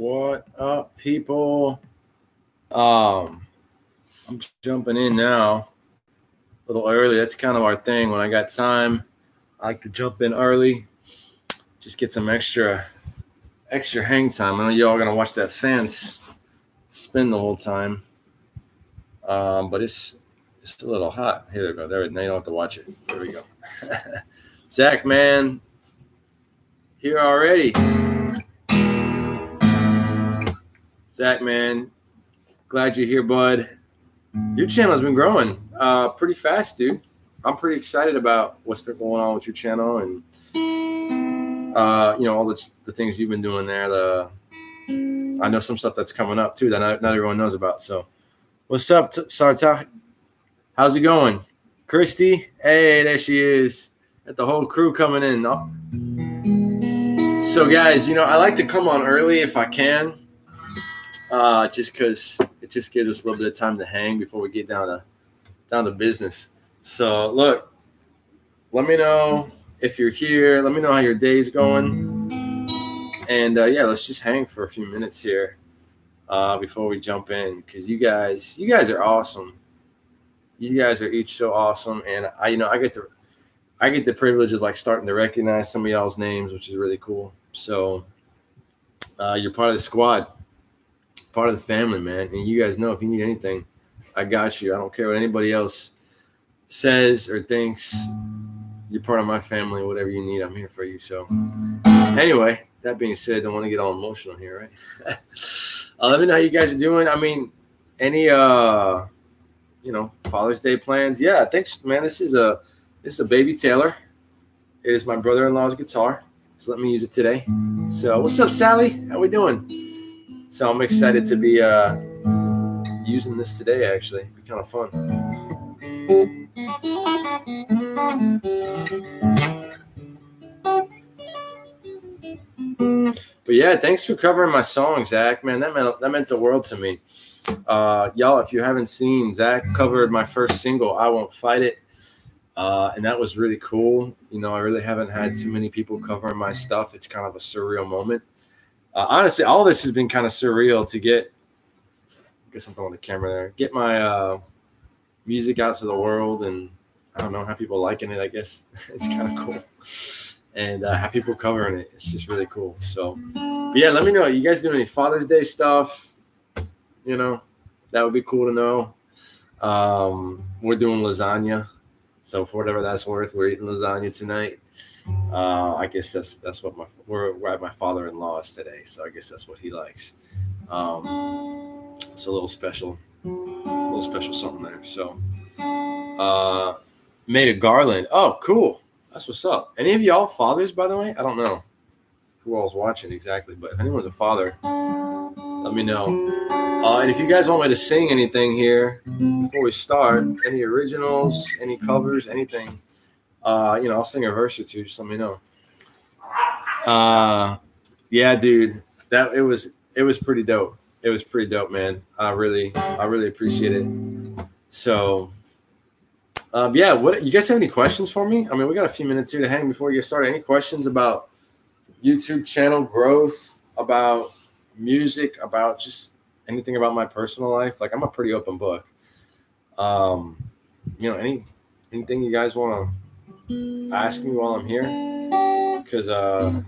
What up, people? I'm jumping in now a little early. That's kind of our thing. When I got time, I like to jump in early, just get some extra hang time. I know y'all gonna watch that fence spin the whole time, but it's a little hot. Here we go. There, now you don't have to watch it. There we go. Zach, man, here already. Zach, man, glad you're here, bud. Your channel has been growing pretty fast, dude. I'm pretty excited about what's been going on with your channel and all the things you've been doing there. I know some stuff that's coming up too that not everyone knows about. So, what's up, Sartak? How's it going, Christy? Hey, there she is. Got the whole crew coming in. Oh. So, guys, I like to come on early if I can, just because it just gives us a little bit of time to hang before we get down to business. So, look, let me know if you're here. Let me know how your day's going. And, let's just hang for a few minutes here before we jump in, because you guys are awesome. You guys are each so awesome. And, I get the privilege of, starting to recognize some of y'all's names, which is really cool. So, you're part of the squad, part of the family, man. And you guys know if you need anything, I got you. I don't care what anybody else says or thinks. You're part of my family. Whatever you need, I'm here for you. So anyway, that being said, I don't want to get all emotional here, right? Let me know how you guys are doing. I mean, any Father's Day plans? Yeah, thanks, man. This is a baby Taylor. It is my brother-in-law's guitar. So let me use it today. So what's up, Sally? How we doing? So I'm excited to be using this today, actually. It'll be kind of fun. But yeah, thanks for covering my song, Zach. Man, that meant the world to me. Y'all, if you haven't seen, Zach covered my first single, I Won't Fight It. And that was really cool. I really haven't had too many people covering my stuff. It's kind of a surreal moment. Honestly, all this has been kind of surreal to get something on the camera there. Get my music out to the world, and I don't know, have people liking it, I guess. It's kind of cool. And have people covering it. It's just really cool. So, but yeah, let me know. You guys doing any Father's Day stuff? That would be cool to know. We're doing lasagna. So for whatever that's worth, we're eating lasagna tonight. I guess that's what we're at my father-in-law's today. So I guess that's what he likes. It's a little special something there. So, made a garland. Oh, cool. That's what's up. Any of y'all fathers, by the way? I don't know who all's watching exactly, but if anyone's a father, let me know. And if you guys want me to sing anything here before we start, any originals, any covers, anything, I'll sing a verse or two. Just let me know. Yeah, dude, it was pretty dope. It was pretty dope, man. I really appreciate it. So, what you guys have any questions for me? I mean, we got a few minutes here to hang before we get started. Any questions about YouTube channel growth, about music, about just anything about my personal life? I'm a pretty open book. Anything you guys want to ask me while I'm here? Because I'll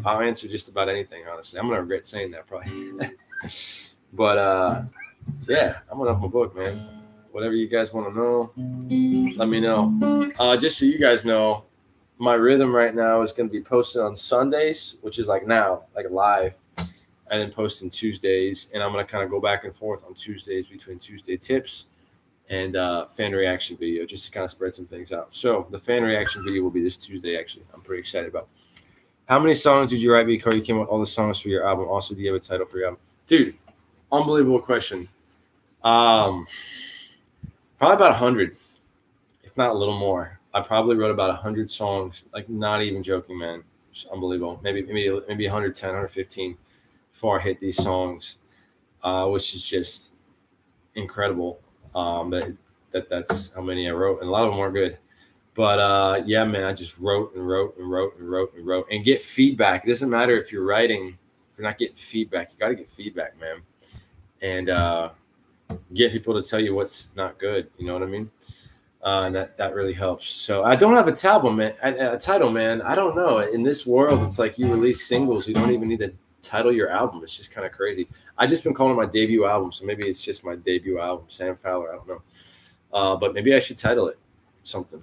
answer just about anything, honestly. I'm gonna regret saying that probably. But yeah, I'm an open book, man. Whatever you guys want to know, let me know. Just so you guys know, my rhythm right now is going to be posted on Sundays, which is now, live, and then posting Tuesdays. And I'm going to kind of go back and forth on Tuesdays between Tuesday tips and fan reaction video, just to kind of spread some things out. So the fan reaction video will be this Tuesday, actually. I'm pretty excited about. How many songs did you write before you came up with all the songs for your album? Also, do you have a title for your album? Dude, unbelievable question. Probably about 100, if not a little more. I probably wrote about 100 songs, not even joking, man. It's unbelievable. Maybe 110, 115 before I hit these songs, which is just incredible. That's how many I wrote, and a lot of them weren't good. But man, I just wrote and get feedback. It doesn't matter if you're writing you're not getting feedback, you got to get feedback, man, and get people to tell you what's not good. You know what I mean? And that really helps. So I don't have a title, man. I don't know. In this world, it's like you release singles, you don't even need to title your album. It's just kind of crazy. I just been calling it my debut album, so maybe it's just my debut album, Sam Fowler. I don't know, but maybe I should title it something.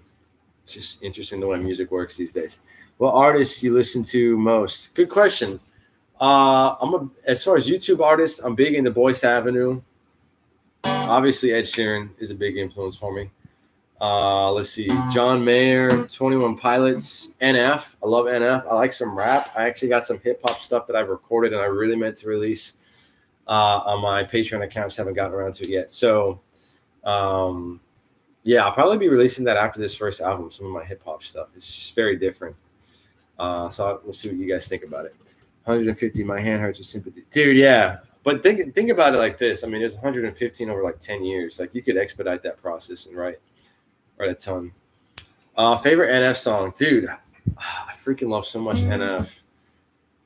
It's just interesting the way music works these days. What artists you listen to most? Good question. As far as YouTube artists, I'm big into Boyce Avenue. Obviously, Ed Sheeran is a big influence for me. Let's see, John Mayer, 21 Pilots, NF. I love NF. I like some rap. I actually got some hip hop stuff that I've recorded and I really meant to release on my Patreon account. Just haven't gotten around to it yet. So, yeah, I'll probably be releasing that after this first album. Some of my hip hop stuff. It's very different. So we'll see what you guys think about it. 150. My hand hurts with sympathy, dude. Yeah. But think about it like this. I mean, there's 115 over like 10 years. Like you could expedite that process and write a ton. Favorite NF song, dude. I freaking love so much NF.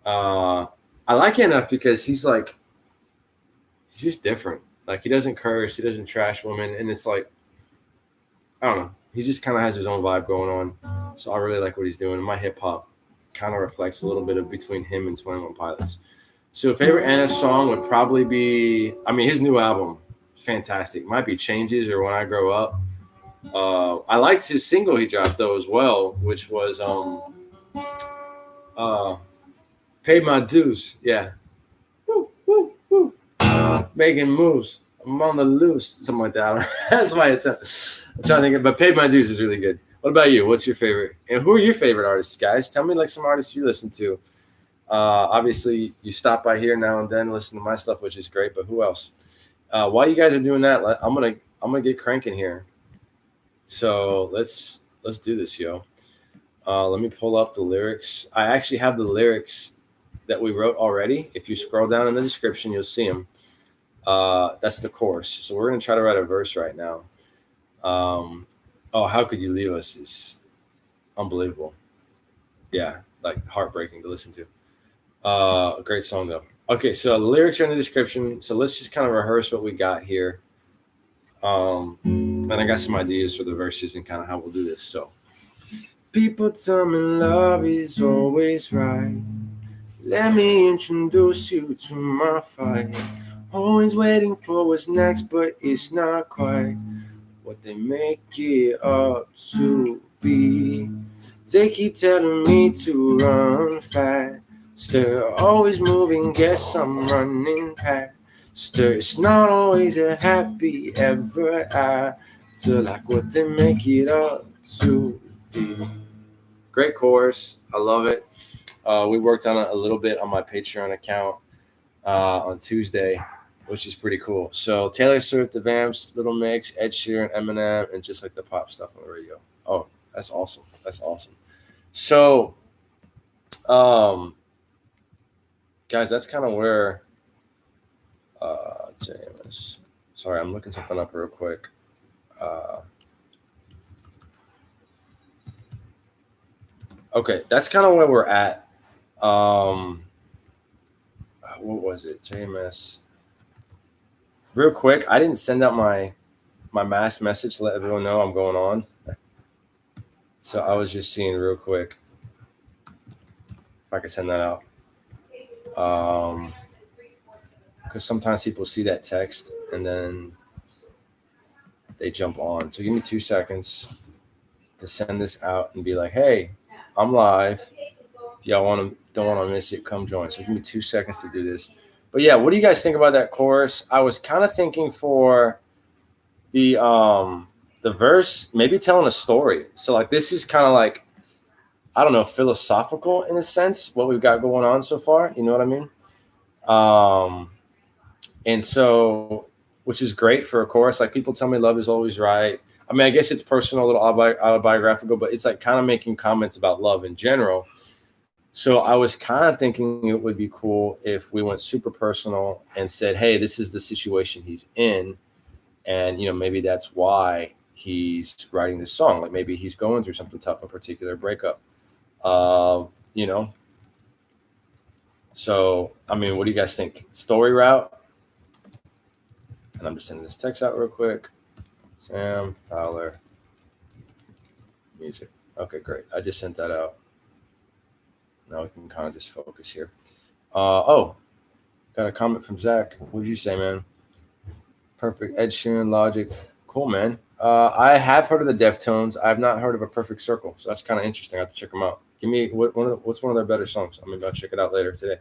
I like NF because he's just different. Like he doesn't curse, he doesn't trash women, and it's like I don't know. He just kind of has his own vibe going on. So I really like what he's doing. My hip hop kind of reflects a little bit of between him and 21 Pilots. So favorite NF song would probably be, I mean, his new album, fantastic. Might be Changes or When I Grow Up. I liked his single he dropped though as well, which was Paid My Dues. Yeah. Woo, woo, woo. Making moves. I'm on the loose. Something like that. That's why I'm trying to think, but Paid My Dues is really good. What about you? What's your favorite? And who are your favorite artists, guys? Tell me like some artists you listen to. Obviously, you stop by here now and then, listen to my stuff, which is great. But who else? While you guys are doing that, I'm gonna get cranking here. So let's do this, yo. Let me pull up the lyrics. I actually have the lyrics that we wrote already. If you scroll down in the description, you'll see them. That's the chorus. So we're gonna try to write a verse right now. How could you leave us is unbelievable. Yeah, like heartbreaking to listen to. A great song though. Okay, so the lyrics are in the description. So let's just kind of rehearse what we got here. And I got some ideas for the verses and kind of how we'll do this. So, people tell me love is always right. Let me introduce you to my fight. Always waiting for what's next, but it's not quite what they make it up to be. They keep telling me to run faster, always moving, guess I'm running faster. It's not always a happy ever after, like what they make it up to be. Great chorus, I love it. We worked on it a little bit on my Patreon account on Tuesday, which is pretty cool. So Taylor Swift, The Vamps, Little Mix, Ed Sheeran, Eminem, and just like the pop stuff on the radio. Oh, that's awesome. That's awesome. So, guys, that's kind of where James. Sorry, I'm looking something up real quick. Okay, that's kind of where we're at. What was it? JMS. Real quick, I didn't send out my mass message to let everyone know I'm going on. So I was just seeing real quick if I could send that out. Because sometimes people see that text and then they jump on. So give me 2 seconds to send this out and be like, hey, I'm live. If y'all don't want to miss it, come join. So give me 2 seconds to do this. But yeah, what do you guys think about that chorus? I was kind of thinking for the verse, maybe telling a story. So like this is kind of like, I don't know, philosophical in a sense, what we've got going on so far. You know what I mean? And so, which is great for a chorus. Like people tell me love is always right. I mean, I guess it's personal, a little autobiographical, but it's like kind of making comments about love in general. So I was kind of thinking it would be cool if we went super personal and said, hey, this is the situation he's in. And, maybe that's why he's writing this song. Like maybe he's going through something tough, a particular breakup. So, I mean, what do you guys think? Story route? And I'm just sending this text out real quick. Sam Fowler music. Okay, great. I just sent that out. Now we can kind of just focus here. Oh, got a comment from Zach. What did you say, man? Perfect. Ed Sheeran, Logic. Cool, man. I have heard of the Deftones. I have not heard of A Perfect Circle, so that's kind of interesting. I have to check them out. Give me what's one of their better songs? I'm about to check it out later today.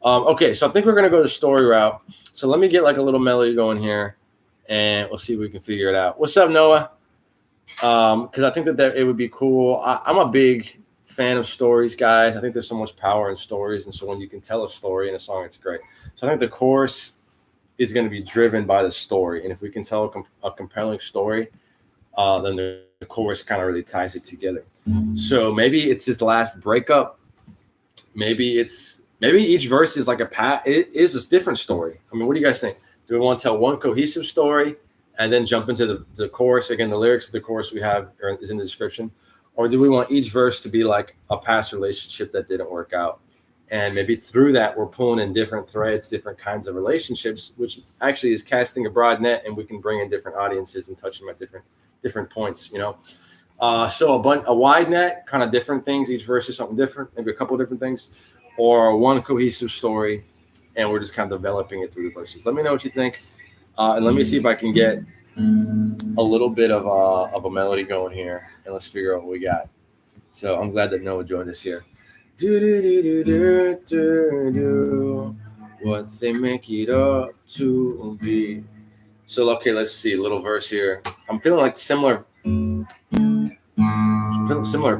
Okay, so I think we're gonna go the story route. So let me get like a little melody going here, and we'll see if we can figure it out. What's up, Noah? Because I think that it would be cool. I'm a big fan of stories, guys. I think there's so much power in stories, and so when you can tell a story in a song, it's great. So I think the chorus is going to be driven by the story, and if we can tell a compelling story, then the chorus kind of really ties it together. So maybe it's his last breakup. Maybe each verse is like it is a different story. I mean, what do you guys think? Do we want to tell one cohesive story and then jump into the chorus? Again, the lyrics of the chorus we have is in the description. Or do we want each verse to be like a past relationship that didn't work out? And maybe through that, we're pulling in different threads, different kinds of relationships, which actually is casting a broad net, and we can bring in different audiences and touch them at different points, you know? So a wide net, kind of different things. Each verse is something different, maybe a couple of different things, or one cohesive story, and we're just kind of developing it through the verses. Let me know what you think, and let me see if I can get a little bit of a melody going here, and let's figure out what we got. So I'm glad that Noah joined us here. Do what they make it up to be. So okay, let's see a little verse here. I'm feeling like similar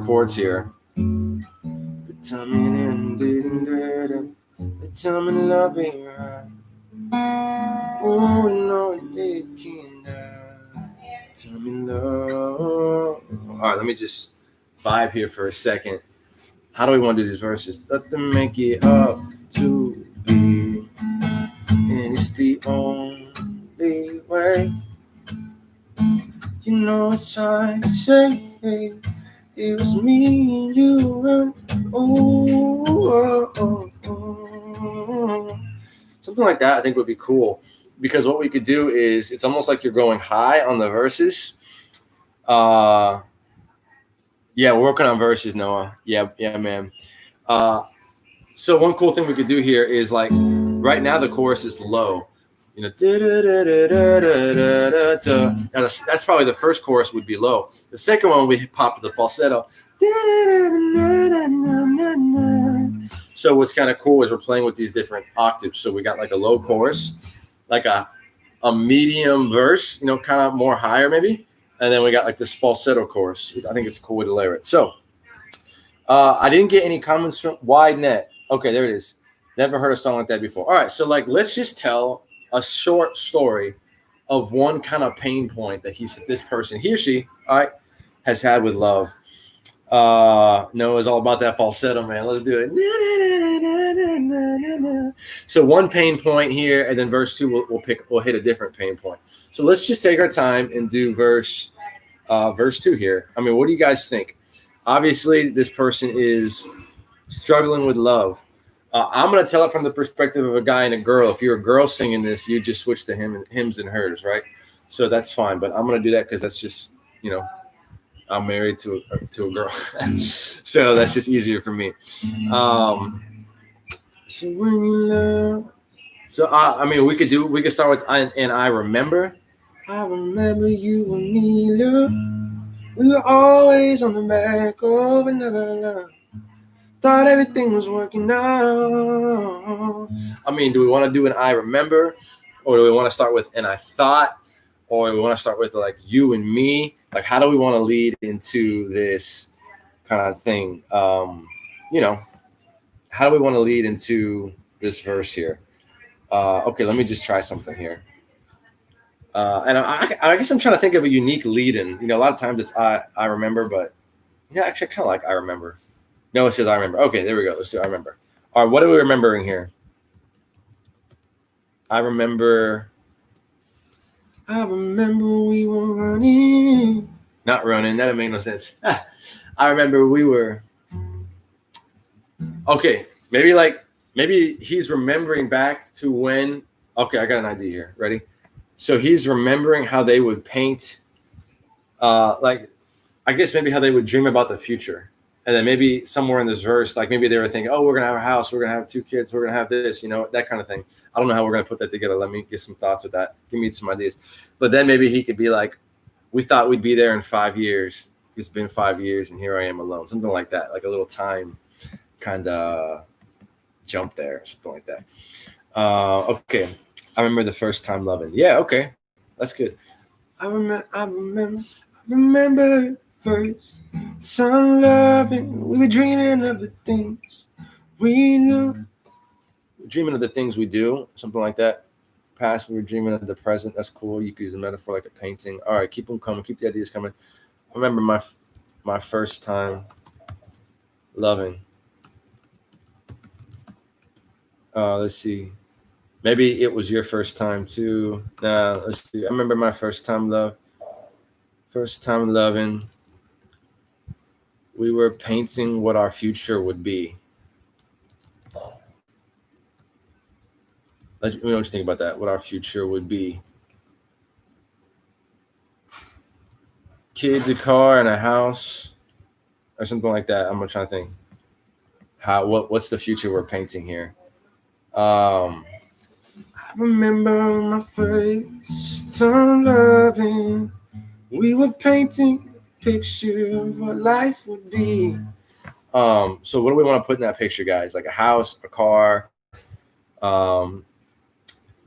chords here. The time and love ain't right. Oh, no, they can't. Tell me love. All right, let me just vibe here for a second. How do we want to do these verses? Let them make it up to be, and it's the only way. You know it's trying to say it was me and you and something like that. I think would be cool, because what we could do is it's almost like you're going high on the verses. Yeah, we're working on verses, Noah. Yeah, man. So one cool thing we could do here is like right now the chorus is low. You know, now that's probably the first chorus would be low. The second one we pop the falsetto. So what's kind of cool is we're playing with these different octaves. So we got like a low chorus, like a medium verse, you know, kind of more higher maybe. And then we got like this falsetto chorus. I think it's a cool way to layer it. So I didn't get any comments from Wide Net. Okay, there it is. Never heard a song like that before. All right, so like let's just tell a short story of one kind of pain point that this person, he or she, all right, has had with love. Noah's all about that falsetto, man. Let's do it. So one pain point here, and then verse 2 we'll hit a different pain point. So let's just take our time and do verse 2 here. I mean, what do you guys think? Obviously, this person is struggling with love. I'm going to tell it from the perspective of a guy and a girl. If you're a girl singing this, you just switch to hims and hers, right? So that's fine. But I'm going to do that because that's just, you know, I'm married to a girl. So that's just easier for me. So when you love. So, I mean, we could start with, and I remember you and me, love. We were always on the back of another love. Thought everything was working out. I mean, do we want to do an I remember? Or do we want to start with and I thought? Or do we want to start with like you and me? Like, how do we want to lead into this kind of thing? You know, how do we want to lead into this verse here? Okay, let me just try something here. And I guess I'm trying to think of a unique lead-in. You know, a lot of times it's I remember, but yeah, actually, I kind of like I remember. No, it says I remember. Okay, there we go. Let's do I remember. All right, what are we remembering here? I remember we were running. Not running. That didn't make no sense. I remember we were. Okay, maybe maybe he's remembering back to when. Okay, I got an idea here. Ready? So he's remembering how they would paint, like I guess maybe how they would dream about the future. And then maybe somewhere in this verse, like maybe they were thinking, oh, we're going to have a house, we're going to have 2 kids, we're going to have this, that kind of thing. I don't know how we're going to put that together. Let me get some thoughts with that. Give me some ideas. But then maybe he could be like, we thought we'd be there in 5 years. It's been 5 years and here I am alone. Something like that, like a little time kind of jump there, something like that. Okay. I remember the first time loving. Yeah, okay. That's good. I remember first time loving. We were dreaming of the things we knew. Dreaming of the things we do, something like that. Past, we were dreaming of the present. That's cool. You could use a metaphor like a painting. All right, keep them coming. Keep the ideas coming. I remember my first time loving. Let's see. Maybe it was your first time too. Let's see. I remember my first time loving. We were painting what our future would be. Let me know what you think about that. What our future would be. Kids, a car, and a house, or something like that. I'm trying to think. What's the future we're painting here? I remember my first time loving. We were painting a picture of what life would be. So what do we want to put in that picture, guys? Like a house, a car.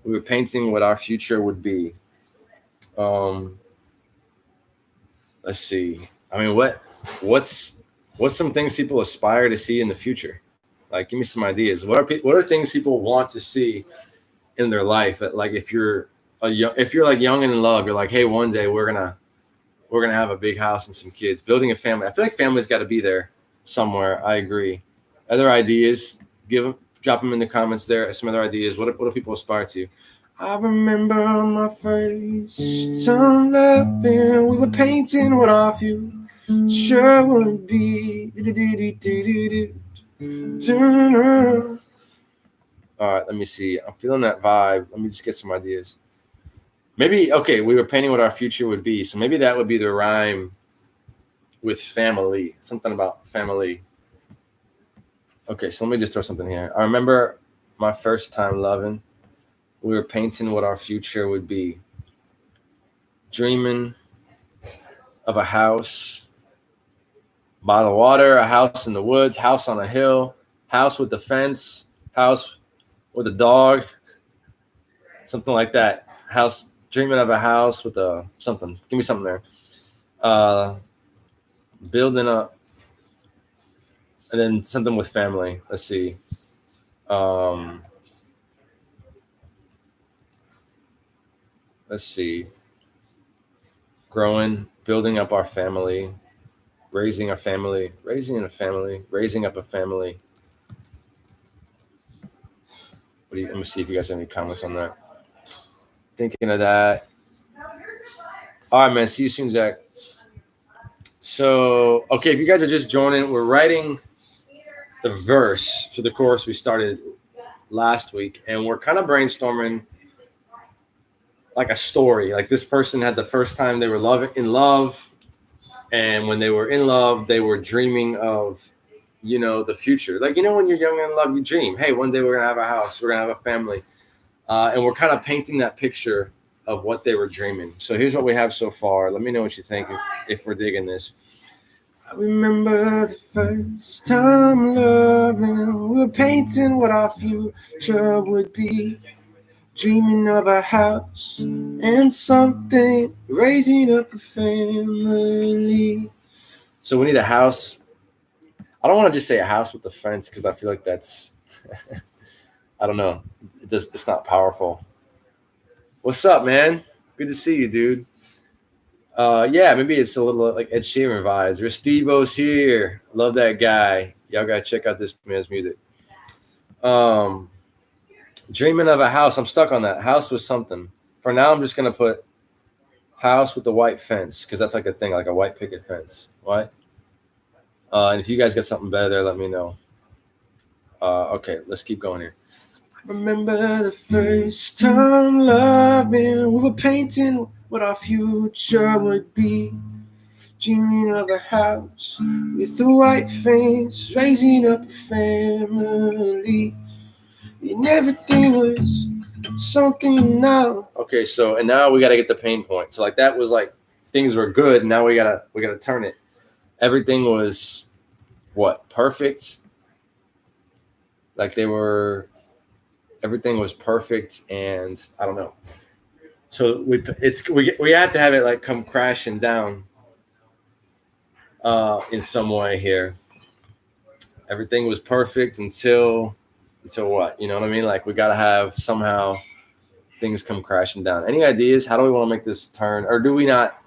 We were painting what our future would be. Let's see. I mean, what's some things people aspire to see in the future? Like, give me some ideas. What are things people want to see in their life? Like, if you're like young and in love, you're like, hey, one day we're gonna have a big house and some kids, building a family. I feel like family's got to be there somewhere. I agree. Other ideas? Drop them in the comments there. Some other ideas. What do people aspire to? I remember my first time loving. We were painting what our future would be. All right, let me see. I'm feeling that vibe. Let me just get some ideas. Maybe, okay, we were painting what our future would be. So maybe that would be the rhyme with family. Something about family. Okay, so let me just throw something here. I remember my first time loving. We were painting what our future would be. Dreaming of a house by the water, a house in the woods, house on a hill, house with a fence, house with a dog, something like that. House, dreaming of a house with a something. Give me something there. Building up, and then something with family. Let's see. Let's see. Growing, building up our family, raising a family, raising up a family. Let me see if you guys have any comments on that. Thinking of that. All right, man. See you soon, Zach. So, okay, if you guys are just joining, we're writing the verse for the chorus we started last week, and we're kind of brainstorming like a story. Like, this person had the first time they were in love, and when they were in love, they were dreaming of, the future. Like, when you're young and in love, you dream, hey, one day we're gonna have a house, we're gonna have a family, and we're kind of painting that picture of what they were dreaming. So here's what we have so far. Let me know what you think if we're digging this. I remember the first time loving. We were painting what our future would be. Dreaming of a house and something, raising up a family. So we need a house. I don't want to just say a house with a fence because I feel like that's, I don't know. It's not powerful. What's up, man? Good to see you, dude. Yeah, maybe it's a little like Ed Sheeran vibes. Restivo's here. Love that guy. Y'all gotta check out this man's music. Dreaming of a house. I'm stuck on that. House with something. For now, I'm just gonna put house with the white fence because that's like a thing, like a white picket fence. What? And if you guys got something better there, let me know. Okay, let's keep going here. Remember the first time loving, we were painting what our future would be. Dreaming of a house with a white fence, raising up a family. And everything was something now. Okay, so and now we gotta get the pain point. So like that was like things were good. Now we gotta turn it. Everything was what? Perfect. Like everything was perfect, and I don't know. So we have to have it like come crashing down in some way here. Everything was perfect until what? You know what I mean? Like we gotta have somehow things come crashing down. Any ideas? How do we want to make this turn, or do we not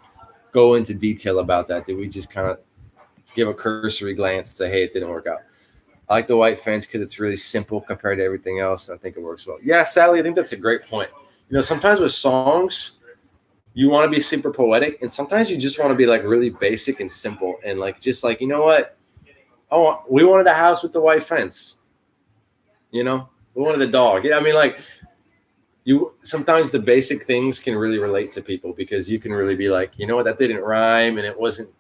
go into detail about that? Do we just kind of give a cursory glance and say, "Hey, it didn't work out"? I like the white fence because it's really simple compared to everything else. I think it works well. Yeah, Sally, I think that's a great point. You know, sometimes with songs, you want to be super poetic, and sometimes you just want to be like really basic and simple, and like just like you know what? Oh, we wanted a house with the white fence. You know, we wanted a dog. Yeah, I mean, like you. Sometimes the basic things can really relate to people because you can really be like, you know what, that didn't rhyme, and it wasn't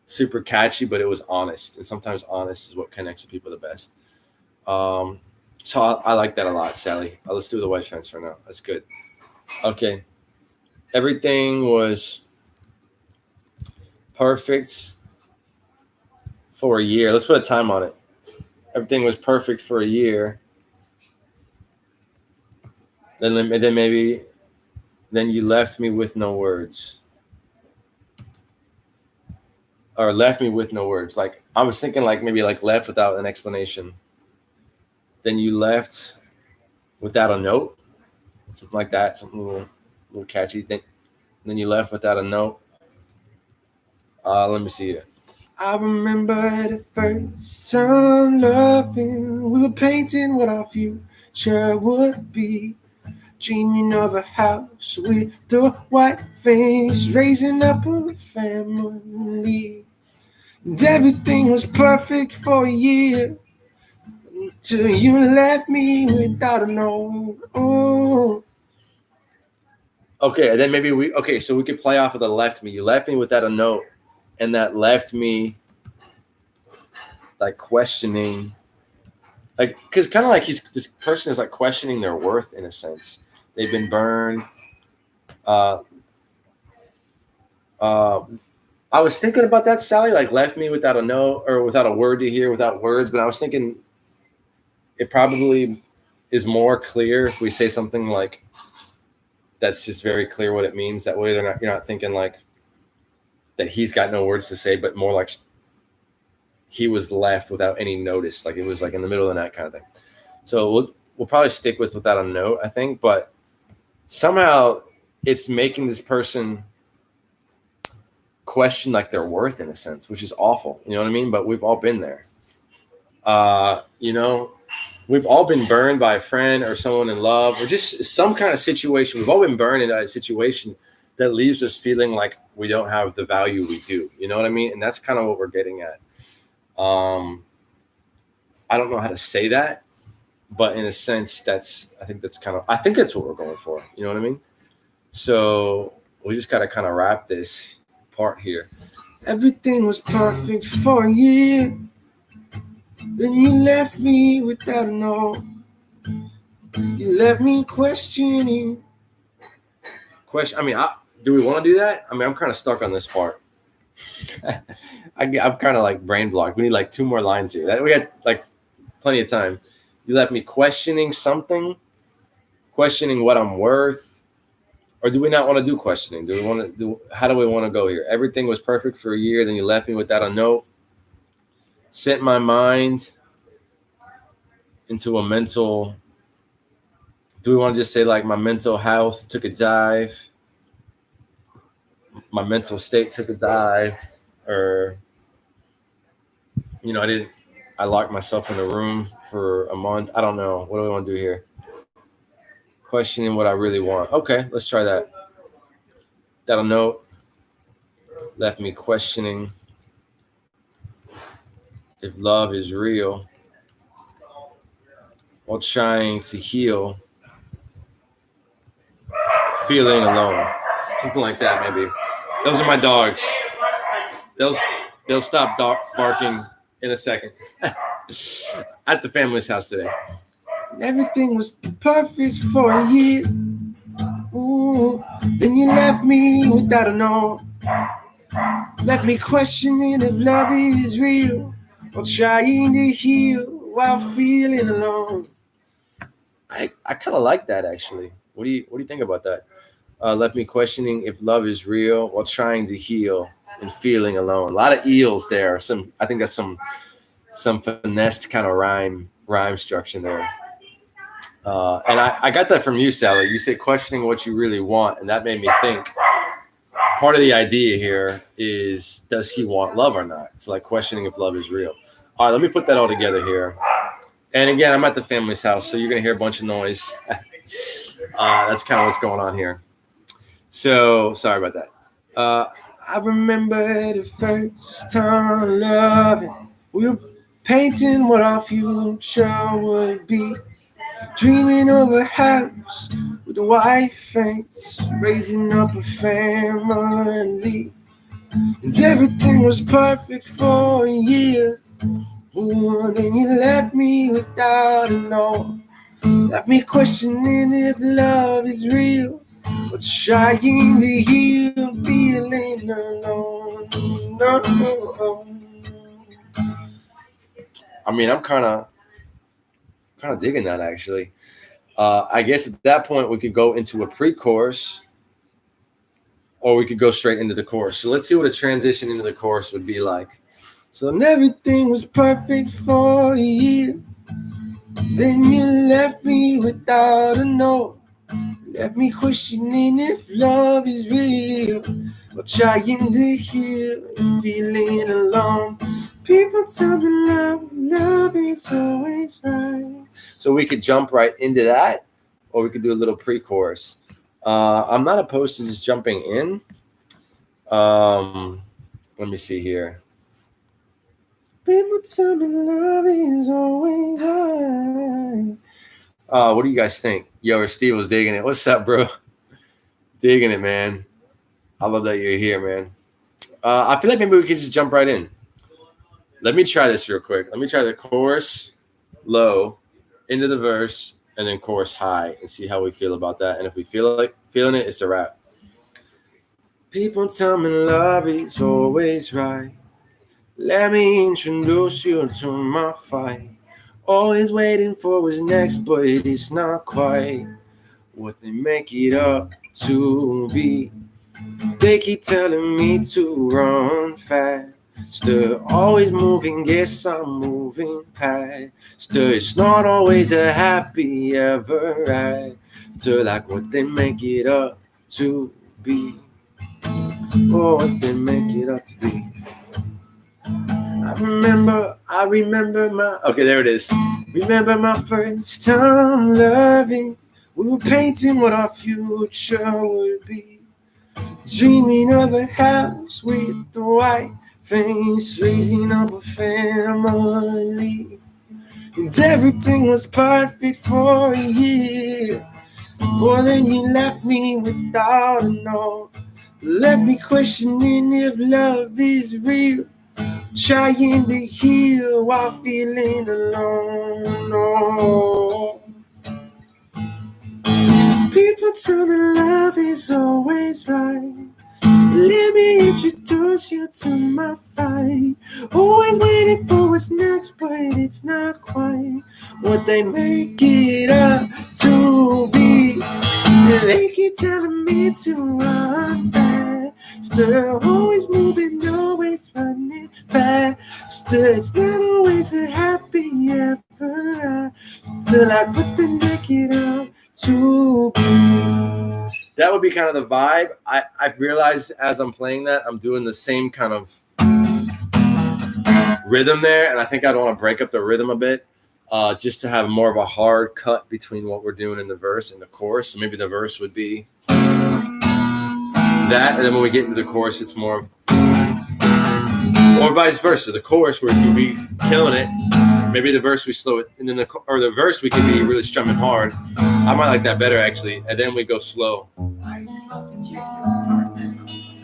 super catchy, but it was honest. And sometimes honest is what connects to people the best. So I like that a lot, Sally. Let's do the white fence for now. That's good. Okay. Everything was perfect for a year. Let's put a time on it. Everything was perfect for a year. Then maybe then you left me with no words. Or left me with no words. Like I was thinking like maybe like left without an explanation. Then you left without a note. Something like that. Something a little catchy. Then you left without a note. Let me see it. I remember the first time loving. We were painting what our future would be. Dreaming of a house with the white fence, raising up a family. And everything was perfect for a year till you left me without a note. Oh. Okay, and then maybe so we could play off of the left me. You left me without a note, and that left me like questioning, like because kind of like this person is like questioning their worth in a sense. They've been burned. Uh, I was thinking about that, Sally. Like left me without a note or without a word to hear, without words. But I was thinking it probably is more clear if we say something like that's just very clear what it means. That way, you're not thinking like that he's got no words to say, but more like he was left without any notice, like it was like in the middle of the night kind of thing. So we'll probably stick with without a note, I think, but somehow it's making this person question like their worth in a sense, which is awful. You know what I mean? But we've all been there. You know, we've all been burned by a friend or someone in love or just some kind of situation. We've all been burned in a situation that leaves us feeling like we don't have the value we do. You know what I mean? And that's kind of what we're getting at. I don't know how to say that, but in a sense, I think that's what we're going for. You know what I mean? So we just got to kind of wrap this part here. Everything was perfect for a year. Then you left me without a note. You left me questioning. I mean, do we want to do that? I mean, I'm kind of stuck on this part. I'm kind of like brain blocked. We need like 2 more lines here. We got like plenty of time. You left me questioning something, questioning what I'm worth, or do we not want to do questioning? How do we want to go here? Everything was perfect for a year, then you left me without a note. Sent my mind into a mental. Do we want to just say like my mental health took a dive? My mental state took a dive, or I locked myself in a room for a month. I don't know. What do we want to do here? Questioning what I really want. Okay, let's try that. That a note left me questioning if love is real. while trying to heal feeling alone. Something like that, maybe. Those are my dogs. They'll stop barking in a second. At the family's house today. Everything was perfect for a year. Ooh, then you left me without a no. Left me questioning if love is real, or trying to heal while feeling alone. I kind of like that, actually. What do you think about that? Left me questioning if love is real while trying to heal and feeling alone. A lot of eels there. I think that's some finessed kind of rhyme structure there. And I got that from you, Sally. You said questioning what you really want, and that made me think. Part of the idea here is, does he want love or not? It's like questioning if love is real. All right, let me put that all together here. And again, I'm at the family's house, so you're going to hear a bunch of noise. That's kind of what's going on here. So, sorry about that. I remember the first time loving. We were painting what our future would be. Dreaming of a house with a white fence, raising up a family. And everything was perfect for a year. Ooh, then you left me without a no. Left me questioning if love is real, or trying to heal feeling alone. No. I mean, I'm kind of digging that, actually. I guess at that point we could go into a pre-chorus, or we could go straight into the chorus. So let's see what a transition into the chorus would be like. So everything was perfect for a year. Then you left me without a note. Left me questioning if love is real, or trying to heal and feeling alone. People tell me love is always right. So we could jump right into that, or we could do a little pre-chorus. I'm not opposed to just jumping in. Let me see here. People tell me love is always right. What do you guys think? Yo, Steve was digging it. What's up, bro? Digging it, man. I love that you're here, man. I feel like maybe we could just jump right in. Let me try this real quick. Let me try the chorus low into the verse and then chorus high and see how we feel about that. And if we feel like feeling it, it's a wrap. People tell me love is always right. Let me introduce you to my fight. Always waiting for what's next, but it's not quite what they make it up to be. They keep telling me to run faster, always moving, guess I'm moving past. It's not always a happy ever after, like what they make it up to be. Oh, what they make it up to be. I remember my, okay, there it is. Remember my first time loving. We were painting what our future would be. Dreaming of a house with the white fence, raising up a family. And everything was perfect for a year. Well, then you left me without a no. Left me questioning if love is real, trying to heal while feeling alone. No. People tell me love is always right. Let me introduce you to my fight. Always waiting for what's next, but it's not quite what they make it up to be. They keep telling me to run faster, always moving, always running faster. It's not always a happy ever till I put the naked out to be. That would be kind of the vibe. I've realized as I'm playing that, I'm doing the same kind of rhythm there, and I think I'd want to break up the rhythm a bit, just to have more of a hard cut between what we're doing in the verse and the chorus. So maybe the verse would be that, and then when we get into the chorus, it's more, or vice versa. The chorus where you can be killing it, maybe the verse we slow it, and then the verse we can be really strumming hard. I might like that better actually, and then we go slow, and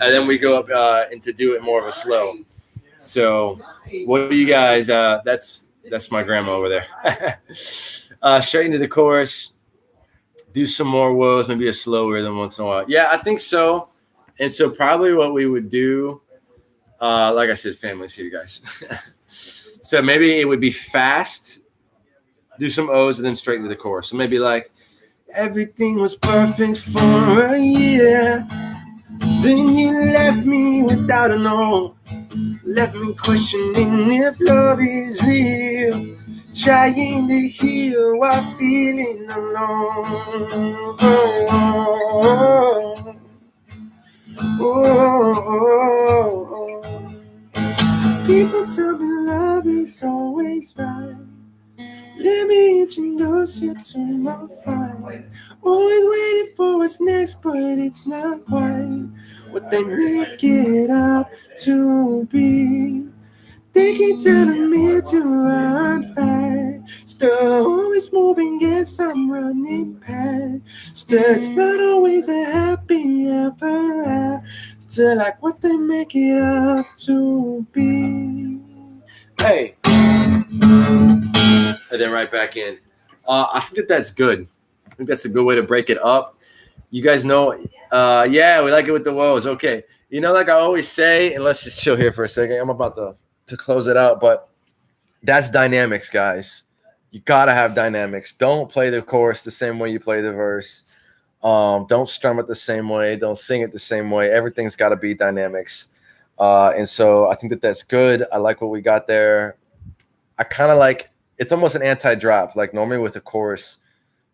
then we go up and do it more of a slow. So, what do you guys? That's my grandma over there. Straight into the chorus. Do some more woes, maybe a slow rhythm once in a while. Yeah, I think so. And so probably what we would do, like I said, families here, guys. So maybe it would be fast, do some O's, and then straight into the chorus. So maybe like, everything was perfect for a year. Then you left me without a no. Left me questioning if love is real. Trying to heal while feeling alone. People tell me love is always right. Let me introduce you to my fight. Always waiting for what's next, but it's not quite what they make it out to be. They keep telling me to run fast. Still always moving, yes, I'm running past. Still, it's not always a happy ever after, like what they make it out to be. Hey. And then right back in. I think that's good. I think that's a good way to break it up. You guys know, yeah, we like it with the woes. Okay. You know, like I always say, and let's just chill here for a second. I'm about to close it out, but that's dynamics, guys. You gotta have dynamics. Don't play the chorus the same way you play the verse. Don't strum it the same way. Don't sing it the same way. Everything's got to be dynamics. And so I think that's good. I like what we got there. I kind of like, it's almost an anti-drop. Like normally with a chorus,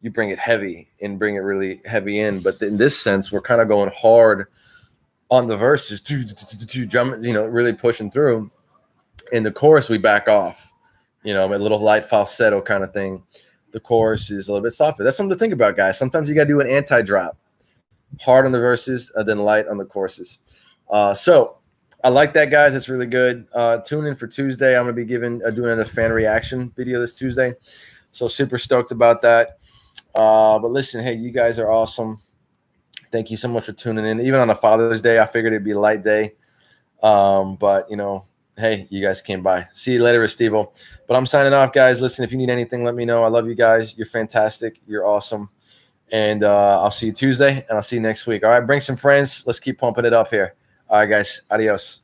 you bring it heavy and bring it really heavy in. But in this sense, we're kind of going hard on the verses, drum, really pushing through. In the chorus, we back off, a little light falsetto kind of thing. The chorus is a little bit softer. That's something to think about, guys. Sometimes you got to do an anti-drop, hard on the verses, and then light on the choruses. So I like that, guys. It's really good. Tune in for Tuesday. I'm going to be doing a fan reaction video this Tuesday. So super stoked about that. But listen, hey, you guys are awesome. Thank you so much for tuning in. Even on a Father's Day, I figured it'd be a light day. But, hey, you guys came by. See you later, Estivo. But I'm signing off, guys. Listen, if you need anything, let me know. I love you guys. You're fantastic. You're awesome. And I'll see you Tuesday, and I'll see you next week. All right, bring some friends. Let's keep pumping it up here. All right, guys. Adios.